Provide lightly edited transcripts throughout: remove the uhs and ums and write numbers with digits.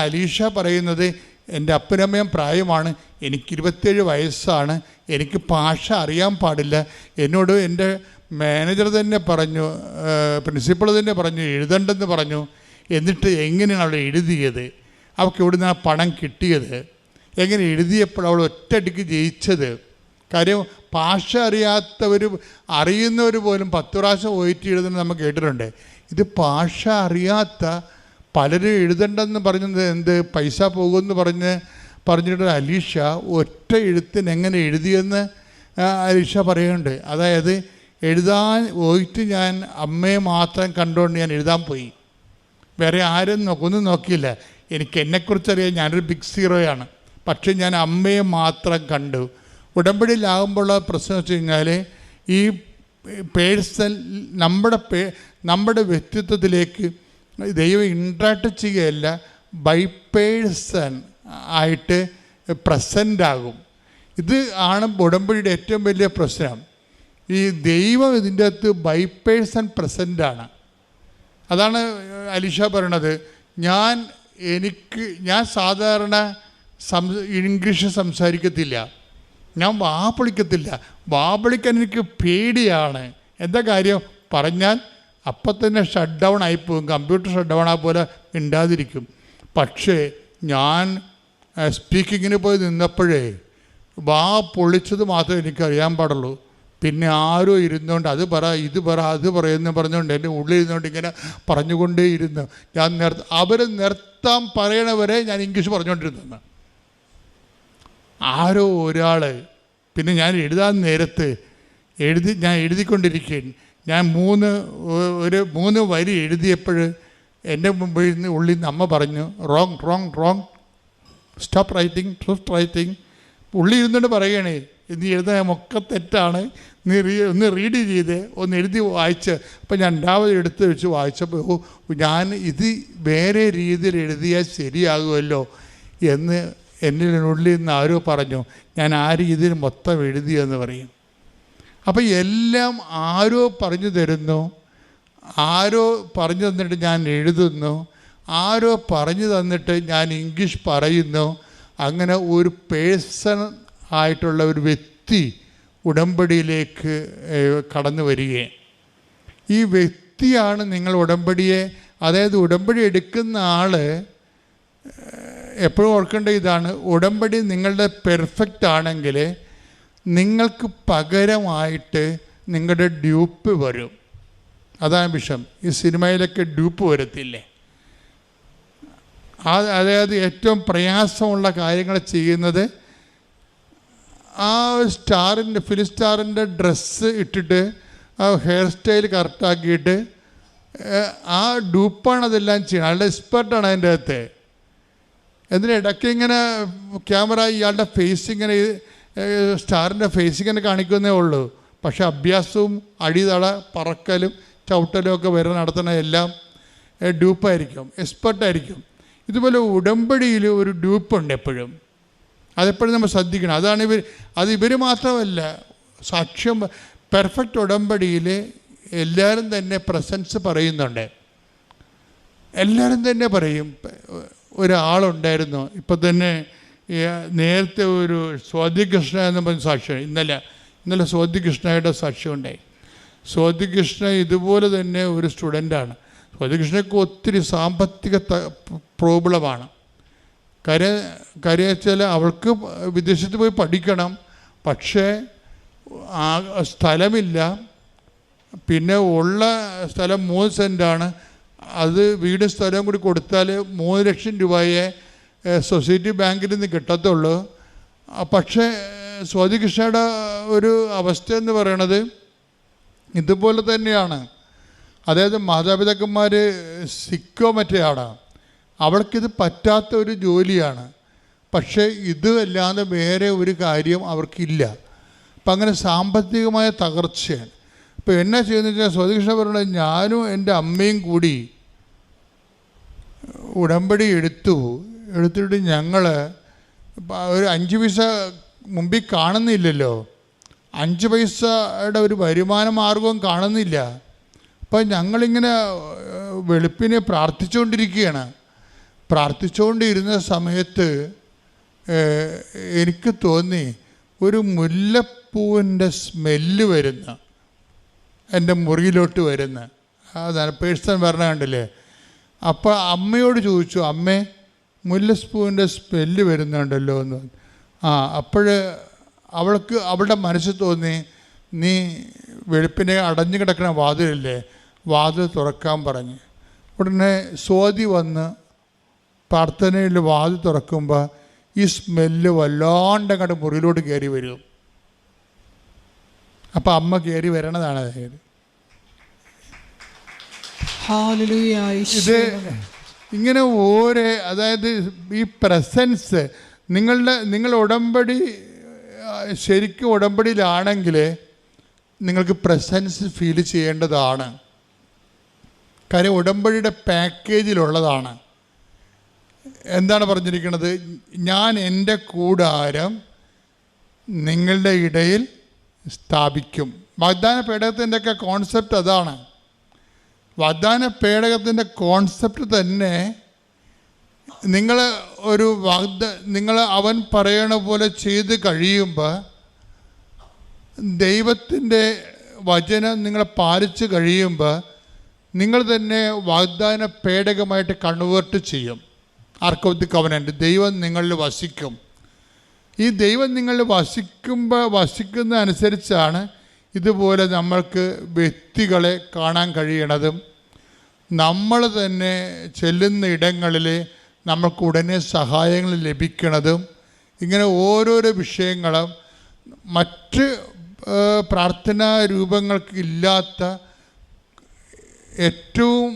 അലീഷ പറയുന്നത് എൻ്റെ അപ്പനമ്മയും പ്രായമാണ്, എനിക്ക് 27 വയസ്സാണ്, എനിക്ക് ഭാഷ അറിയാൻ പാടില്ല. എന്നോട് എൻ്റെ മാനേജർ തന്നെ പറഞ്ഞു, പ്രിൻസിപ്പൾ തന്നെ പറഞ്ഞു എഴുതണ്ടെന്ന് പറഞ്ഞു. എന്നിട്ട് എങ്ങനെയാണ് അവൾ എഴുതിയത്, അവൾക്ക് എവിടെ നിന്നാണ് പണം കിട്ടിയത്, എങ്ങനെ എഴുതിയപ്പോൾ അവൾ ഒറ്റയടിക്ക് ജയിച്ചത്? കാര്യം ഭാഷ അറിയുന്നവർ പോലും 10 പ്രാവശ്യം പോയിട്ട് എഴുതുന്നത് നമ്മൾ കേട്ടിട്ടുണ്ട്. ഇത് ഭാഷ അറിയാത്ത പലരും എഴുതണ്ടെന്ന് പറഞ്ഞത് എന്ത് പൈസ പോകുമെന്ന് പറഞ്ഞിട്ട് അലീഷ ഒറ്റ എഴുത്തിന് എങ്ങനെ എഴുതിയെന്ന് അലീഷ പറയുന്നുണ്ട്. അതായത് എഴുതാൻ പോയിട്ട് ഞാൻ അമ്മയെ മാത്രം കണ്ടുകൊണ്ട് ഞാൻ എഴുതാൻ പോയി, വേറെ ആരും ഒന്നും നോക്കിയില്ല. എനിക്ക് എന്നെക്കുറിച്ചറിയാം, ഞാനൊരു ബിഗ് സീറോയാണ്, പക്ഷേ ഞാൻ അമ്മയെ മാത്രം കണ്ടു. ഉടമ്പടിയിലാകുമ്പോഴുള്ള പ്രശ്നം വെച്ച് കഴിഞ്ഞാൽ ഈ പേഴ്സൺ നമ്മുടെ വ്യക്തിത്വത്തിലേക്ക് ദൈവം ഇൻട്രാക്ട് ചെയ്യുകയല്ല, ബൈ പേഴ്സൺ ആയിട്ട് പ്രസൻ്റ് ആകും. ഇത് ആണ് ഉടമ്പടിയുടെ ഏറ്റവും വലിയ പ്രശ്നം. ഈ ദൈവം ഇതിൻ്റെ അകത്ത് ബൈ പേഴ്സൺ പ്രസൻ്റാണ്. അതാണ് അലീഷ പറയണത്. ഞാൻ സാധാരണ ഇംഗ്ലീഷ് സംസാരിക്കത്തില്ല, ഞാൻ വാപ്പൊളിക്കാൻ എനിക്ക് പേടിയാണ്. എന്താ കാര്യം പറഞ്ഞാൽ അപ്പം തന്നെ ഷട്ട് ഡൗൺ ആയിപ്പോകും, കമ്പ്യൂട്ടർ ഷട്ട് ഡൗൺ ആ പോലെ മിണ്ടാതിരിക്കും. പക്ഷേ ഞാൻ സ്പീക്കിങ്ങിന് പോയി നിന്നപ്പോഴേ പൊളിച്ചത് മാത്രമേ എനിക്കറിയാൻ പാടുള്ളൂ. പിന്നെ ആരോ ഇരുന്നുകൊണ്ട് അത് പറ ഇത് പറ അത് പറയുമെന്ന് പറഞ്ഞുകൊണ്ട് എൻ്റെ ഉള്ളിൽ ഇരുന്നുകൊണ്ട് ഇങ്ങനെ പറഞ്ഞുകൊണ്ടേയിരുന്നു. അവർ നിർത്താൻ പറയണവരെ ഞാൻ ഇംഗ്ലീഷ് പറഞ്ഞുകൊണ്ടിരുന്നു. ആരോ ഒരാൾ പിന്നെ ഞാൻ എഴുതാൻ നേരത്ത് ഞാൻ എഴുതിക്കൊണ്ടിരിക്കുകയാണ്. ഞാൻ 3 വരി എഴുതിയപ്പോൾ എൻ്റെ മുമ്പിൽ നിന്ന് ഉള്ളിൽ നിന്ന് അമ്മ പറഞ്ഞു റോങ് സ്റ്റോപ്പ് റൈറ്റിംഗ്. ഉള്ളിൽ ഇരുന്നുകൊണ്ട് പറയുകയാണേ, നീ എഴുതാൻ ഒക്കെ തെറ്റാണ്, നീ ഒന്ന് റീഡ് ചെയ്ത് ഒന്ന് എഴുതി വായിച്ച്. അപ്പം ഞാൻ 2ാമത് എടുത്ത് വെച്ച് വായിച്ചപ്പോൾ ഞാൻ ഇത് വേറെ രീതിയിൽ എഴുതിയാൽ ശരിയാകുമല്ലോ എന്ന് എൻ്റെ ഉള്ളിൽ നിന്ന് ആരോ പറഞ്ഞു. ഞാൻ ആ രീതിയിൽ മൊത്തം എഴുതിയെന്ന് പറയും. അപ്പം എല്ലാം ആരോ പറഞ്ഞു തരുന്നു, ആരോ പറഞ്ഞു തന്നിട്ട് ഞാൻ എഴുതുന്നു, ആരോ പറഞ്ഞു തന്നിട്ട് ഞാൻ ഇംഗ്ലീഷ് പറയുന്നു. അങ്ങനെ ഒരു പേഴ്സൺ ആയിട്ടുള്ള ഒരു വ്യക്തി ഉടമ്പടിയിലേക്ക് കടന്നു വരികയും ഈ വ്യക്തിയാണ് നിങ്ങൾ ഉടമ്പടിയെ, അതായത് ഉടമ്പടി എടുക്കുന്ന ആൾ എപ്പോഴും ഓർക്കേണ്ട ഇതാണ്, ഉടമ്പടി നിങ്ങളുടെ പെർഫെക്റ്റ് ആണെങ്കിൽ നിങ്ങൾക്ക് പകരമായിട്ട് നിങ്ങളുടെ ഡ്യൂപ്പ് വരും. അതാണ് വിഷയം. ഈ സിനിമയിലൊക്കെ ഡ്യൂപ്പ് വരത്തില്ലേ, അതായത് ഏറ്റവും പ്രയാസമുള്ള കാര്യങ്ങൾ ചെയ്യുന്നത് ആ ഫിലിം സ്റ്റാറിൻ്റെ ഡ്രസ്സ് ഇട്ടിട്ട് ആ ഹെയർ സ്റ്റൈൽ കറക്റ്റാക്കിയിട്ട് ആ ഡ്യൂപ്പാണ് അതെല്ലാം ചെയ്യണം. അയാളുടെ എക്സ്പെർട്ടാണ് അതിൻ്റെ അകത്ത്. ഇടയ്ക്ക് ഇങ്ങനെ ക്യാമറ ഇയാളുടെ ഫേസ് ഇങ്ങനെ സ്റ്റാറിൻ്റെ ഫേസ് ഇങ്ങനെ കാണിക്കുന്നേ ഉള്ളൂ. പക്ഷെ അഭ്യാസവും അടിതള പറക്കലും ചവിട്ടലും ഒക്കെ വരെ നടത്തുന്ന എല്ലാം ഡ്യൂപ്പായിരിക്കും, എക്സ്പെർട്ടായിരിക്കും. ഇതുപോലെ ഉടമ്പടിയിൽ ഒരു ഡ്യൂപ്പുണ്ട് എപ്പോഴും, അതെപ്പോഴും നമ്മൾ ശ്രദ്ധിക്കണം. അതാണ് ഇവർ മാത്രമല്ല, സാക്ഷ്യം പെർഫെക്റ്റ് ഉടമ്പടിയിൽ എല്ലാവരും തന്നെ പ്രസൻസ് പറയുന്നുണ്ട്. എല്ലാവരും തന്നെ പറയും. ഒരാളുണ്ടായിരുന്നു ഇപ്പം തന്നെ നേരത്തെ ഒരു സ്വാതികൃഷ്ണ എന്ന് പറഞ്ഞ സാക്ഷ്യം, ഇന്നലെ സ്വാതികൃഷ്ണയുടെ സാക്ഷ്യം ഉണ്ടായി. സ്വാതികൃഷ്ണ ഇതുപോലെ തന്നെ ഒരു സ്റ്റുഡൻ്റാണ്. സ്വാതികൃഷ്ണയ്ക്ക് ഒത്തിരി സാമ്പത്തിക പ്രോബ്ലമാണ്. കാര്യം അവൾക്ക് വിദേശത്ത് പോയി പഠിക്കണം, പക്ഷേ സ്ഥലമില്ല. പിന്നെ ഉള്ള സ്ഥലം 3 സെൻറ്റാണ്. അത് വീടും സ്ഥലവും കൂടി കൊടുത്താൽ 3 ലക്ഷം രൂപയെ സൊസൈറ്റി ബാങ്കിൽ നിന്ന് കിട്ടത്തുള്ളൂ. പക്ഷേ സ്വാതികൃഷ്ണയുടെ ഒരു അവസ്ഥ എന്ന് പറയണത് ഇതുപോലെ തന്നെയാണ്. അതായത് മാതാപിതാക്കന്മാർ സിക്കോ മറ്റേയാണ്, അവൾക്കിത് പറ്റാത്ത ഒരു ജോലിയാണ്. പക്ഷേ ഇതല്ലാതെ വേറെ ഒരു കാര്യം അവർക്കില്ല. അപ്പം അങ്ങനെ സാമ്പത്തികമായ തകർച്ചയാണ്. ഇപ്പോൾ എന്നാ ചെയ്യുന്നത് വെച്ചാൽ സ്വാതികൃഷ്ണ പറയുന്നത്, ഞാനും എൻ്റെ അമ്മയും കൂടി ഉടമ്പടി എടുത്തിട്ട് ഞങ്ങൾ ഒരു 5 പൈസ മുമ്പിൽ കാണുന്നില്ലല്ലോ, 5 പൈസയുടെ ഒരു വരുമാന മാർഗവും കാണുന്നില്ല. അപ്പം ഞങ്ങളിങ്ങനെ വെളുപ്പിനെ പ്രാർത്ഥിച്ചുകൊണ്ടിരിക്കുകയാണ്. പ്രാർത്ഥിച്ചുകൊണ്ടിരുന്ന സമയത്ത് എനിക്ക് തോന്നി ഒരു മുല്ലപ്പൂവിൻ്റെ സ്മെല്ല് വരുന്ന എൻ്റെ മുറിയിലോട്ട് വരുന്ന അതാണ് പേഴ്സൺ പറഞ്ഞ കണ്ടില്ലേ. അപ്പോൾ അമ്മയോട് ചോദിച്ചു, അമ്മേ മുല്ലപ്പൂവിൻ്റെ സ്മെല്ല് വരുന്നുണ്ടല്ലോ എന്ന്. അപ്പോൾ അവളുടെ മനസ്സിൽ തോന്നി, നീ വെളുപ്പിനെ അടഞ്ഞു കിടക്കുന്ന വാതിലല്ലേ, വാതിൽ തുറക്കാൻ പറഞ്ഞ്. ഉടനെ സ്വാതി വന്ന് പ്രാർത്ഥനയിൽ വാതിൽ തുറക്കുമ്പോൾ ഈ സ്മെല്ല് വല്ലാണ്ട് അങ്ങോട്ട് മുറിയിലോട്ട് കയറി വരും. അപ്പം അമ്മ കയറി വരണതാണ് അതായത്. ഇത് ഇങ്ങനെ അതായത് ഈ പ്രസൻസ് നിങ്ങൾ ഉടമ്പടി ശരിക്കും ഉടമ്പടിയിലാണെങ്കിൽ നിങ്ങൾക്ക് പ്രസൻസ് ഫീൽ ചെയ്യേണ്ടതാണ്. കാര്യം ഉടമ്പടിയുടെ പാക്കേജിലുള്ളതാണ്. എന്താണ് പറഞ്ഞിരിക്കുന്നത്? ഞാൻ എൻ്റെ കൂടാരം നിങ്ങളുടെ ഇടയിൽ സ്ഥാപിക്കും. വാഗ്ദാന പേടകത്തിൻ്റെയൊക്കെ കോൺസെപ്റ്റ് അതാണ്. വാഗ്ദാന പേടകത്തിൻ്റെ കോൺസെപ്റ്റ് തന്നെ നിങ്ങൾ അവൻ പറയണ പോലെ ചെയ്ത് കഴിയുമ്പോൾ, ദൈവത്തിൻ്റെ വചനം നിങ്ങളെ പാലിച്ച് കഴിയുമ്പോൾ നിങ്ങൾ തന്നെ വാഗ്ദാന പേടകമായിട്ട് കൺവേർട്ട് ചെയ്യും. ആർക്ക് ഓഫ് ദി കവനൻ്റ്, ദൈവം നിങ്ങളിൽ വസിക്കും. ഈ ദൈവം നിങ്ങളിൽ വസിക്കുന്ന അനുസരിച്ചാണ് ഇതുപോലെ നമ്മൾക്ക് വ്യക്തികളെ കാണാൻ കഴിയണതും നമ്മൾ തന്നെ ചെല്ലുന്ന ഇടങ്ങളിൽ നമ്മൾക്ക് ഉടനെ സഹായങ്ങൾ ലഭിക്കണതും. ഇങ്ങനെ ഓരോരോ വിഷയങ്ങളും മറ്റ് പ്രാർത്ഥനാ രൂപങ്ങൾക്ക് ഇല്ലാത്ത ഏറ്റവും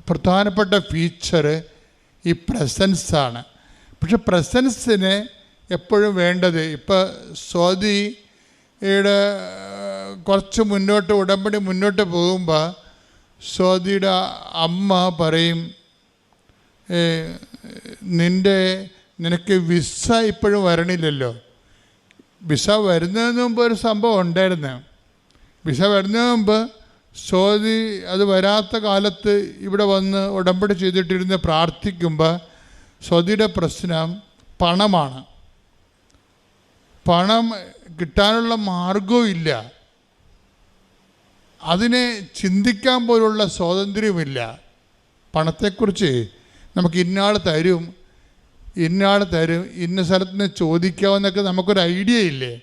പ്രധാനപ്പെട്ട ഫീച്ചർ ഈ പ്രസൻസാണ്. പക്ഷെ പ്രസൻസിന് എപ്പോഴും വേണ്ടത്, ഇപ്പോൾ സ്വാതിയുടെ കുറച്ച് ഉടമ്പടി മുന്നോട്ട് പോകുമ്പോൾ സ്വാതിയുടെ അമ്മ പറയും, നിനക്ക് വിസ ഇപ്പോഴും വരണില്ലല്ലോ. വിസ വരുന്നതിന് മുമ്പ് ഒരു സംഭവം ഉണ്ടായിരുന്നു. വിസ വരുന്നതിന് മുമ്പ് സ്വാതി അത് വരാത്ത കാലത്ത് ഇവിടെ വന്ന് ഉടമ്പടി ചെയ്തിട്ടിരുന്ന് പ്രാർത്ഥിക്കുമ്പോൾ സ്വാതിയുടെ പ്രശ്നം പണമാണ്. പണം കിട്ടാനുള്ള മാർഗവും ഇല്ല, അതിനെ ചിന്തിക്കാൻ പോലുള്ള സ്വാതന്ത്ര്യമില്ല. പണത്തെക്കുറിച്ച് നമുക്ക് ഇന്നയാൾ തരും ഇന്ന സ്ഥലത്ത് നിന്ന് ചോദിക്കാമെന്നൊക്കെ നമുക്കൊരു ഐഡിയ ഇല്ലേ.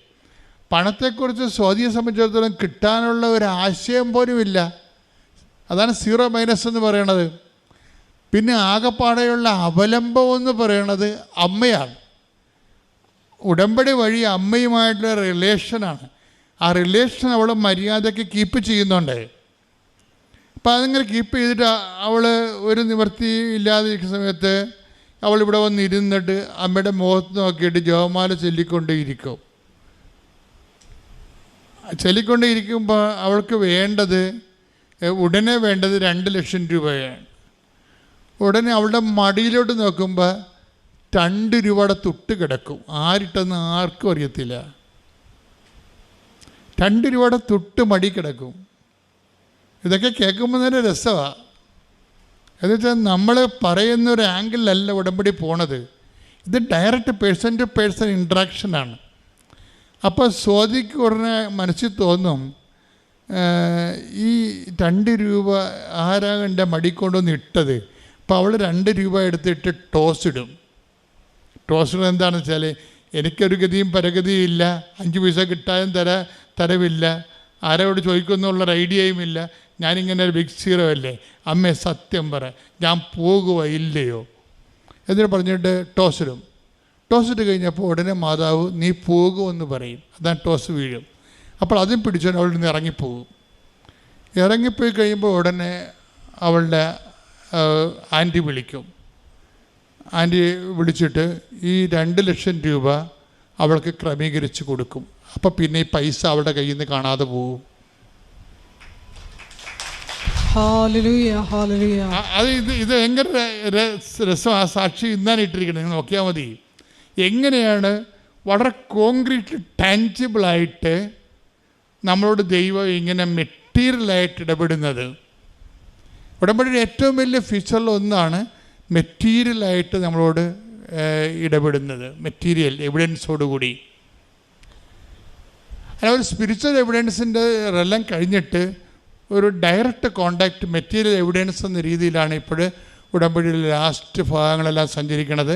പണത്തെക്കുറിച്ച് സ്വാതിയെ സംബന്ധിച്ചിടത്തോളം കിട്ടാനുള്ള ഒരു ആശയം പോലും ഇല്ല. അതാണ് സീറോ മൈനസ് എന്ന് പറയണത്. പിന്നെ ആകെപ്പാടെയുള്ള അവലംബം എന്ന് പറയണത് അമ്മയാണ്. ഉടമ്പടി വഴി അമ്മയുമായിട്ടുള്ള റിലേഷനാണ്. ആ റിലേഷൻ അവൾ മര്യാദയ്ക്ക് കീപ്പ് ചെയ്യുന്നുണ്ട്. അപ്പം അതിങ്ങനെ കീപ്പ് ചെയ്തിട്ട് അവൾ ഒരു നിവൃത്തി ഇല്ലാതിരിക്കുന്ന സമയത്ത് അവളിവിടെ വന്നിരുന്നിട്ട് അമ്മയുടെ മുഖത്ത് നോക്കിയിട്ട് ജപമാല ചൊല്ലിക്കൊണ്ടേയിരിക്കുമ്പോൾ അവൾക്ക് ഉടനെ വേണ്ടത് 2 ലക്ഷം രൂപയാണ്. ഉടനെ അവളുടെ മടിയിലോട്ട് നോക്കുമ്പോൾ 2 രൂപയുടെ തുട്ട് കിടക്കും. ആരിട്ടെന്ന് ആർക്കും അറിയത്തില്ല. 2 രൂപയുടെ തുട്ട് മടി കിടക്കും. ഇതൊക്കെ കേൾക്കുമ്പോൾ തന്നെ രസമാണ്. എന്നുവെച്ചാൽ നമ്മൾ പറയുന്നൊരു ആംഗിളിലല്ല ഉടമ്പടി പോണത്. ഇത് ഡയറക്റ്റ് പേഴ്സൺ ടു പേഴ്സൺ ഇൻട്രാക്ഷനാണ്. അപ്പോൾ സ്വാതിക്ക് ഉടനെ മനസ്സിൽ തോന്നും, ഈ 2 രൂപ ആരാകൻ്റെ മടി കൊണ്ടുവന്ന് ഇട്ടത്. അപ്പോൾ അവൾ 2 രൂപ എടുത്തിട്ട് ടോസ് ഇടും. എന്താണെന്ന് വെച്ചാൽ, എനിക്കൊരു ഗതിയും പരഗതിയും ഇല്ല, 5 പൈസ കിട്ടാനും തരവില്ല, ആരോട് ചോദിക്കുന്നുള്ളൊരു ഐഡിയയും ഇല്ല, ഞാനിങ്ങനെ ഒരു ബിഗ് സീറോ അല്ലേ, അമ്മേ സത്യം പറ, ഞാൻ പോകുക ഇല്ലയോ എന്നിട്ട് പറഞ്ഞിട്ട് ടോസ് ഇട്ട് കഴിഞ്ഞപ്പോൾ ഉടനെ മാതാവ് നീ പോകുമെന്ന് പറയും. അതാണ് ടോസ് വീഴും. അപ്പോൾ അതും പിടിച്ചോണ്ട് അവളിൽ നിന്ന് ഇറങ്ങിപ്പോയി കഴിയുമ്പോൾ ഉടനെ അവളുടെ ആൻറ്റി വിളിക്കും. ആൻറ്റി വിളിച്ചിട്ട് ഈ 2 ലക്ഷം രൂപ അവൾക്ക് ക്രമീകരിച്ച് കൊടുക്കും. അപ്പോൾ പിന്നെ ഈ പൈസ അവളുടെ കയ്യിൽ നിന്ന് കാണാതെ പോകും. അത് ഇത് ഭയങ്കര രസം. ആ സാക്ഷി ഇന്നാണ് ഇട്ടിരിക്കുന്നത്, നിങ്ങൾ നോക്കിയാൽ മതി. എങ്ങനെയാണ് വളരെ കോൺക്രീറ്റ് ടാൻജിബിളായിട്ട് നമ്മളോട് ദൈവം ഇങ്ങനെ മെറ്റീരിയലായിട്ട് ഇടപെടുന്നത്. ഉടമ്പടിയുടെ ഏറ്റവും വലിയ ഫീച്ചറിൽ ഒന്നാണ് മെറ്റീരിയലായിട്ട് നമ്മളോട് ഇടപെടുന്നത്, മെറ്റീരിയൽ എവിഡൻസോടുകൂടി. അല്ല, ഒരു സ്പിരിച്വൽ എവിഡൻസിൻ്റെ എല്ലാം കഴിഞ്ഞിട്ട് ഒരു ഡയറക്റ്റ് കോണ്ടാക്റ്റ് മെറ്റീരിയൽ എവിഡൻസ് എന്ന രീതിയിലാണ് ഇപ്പോൾ ഉടമ്പടിയിലെ ലാസ്റ്റ് ഭാഗങ്ങളെല്ലാം സഞ്ചരിക്കുന്നത്.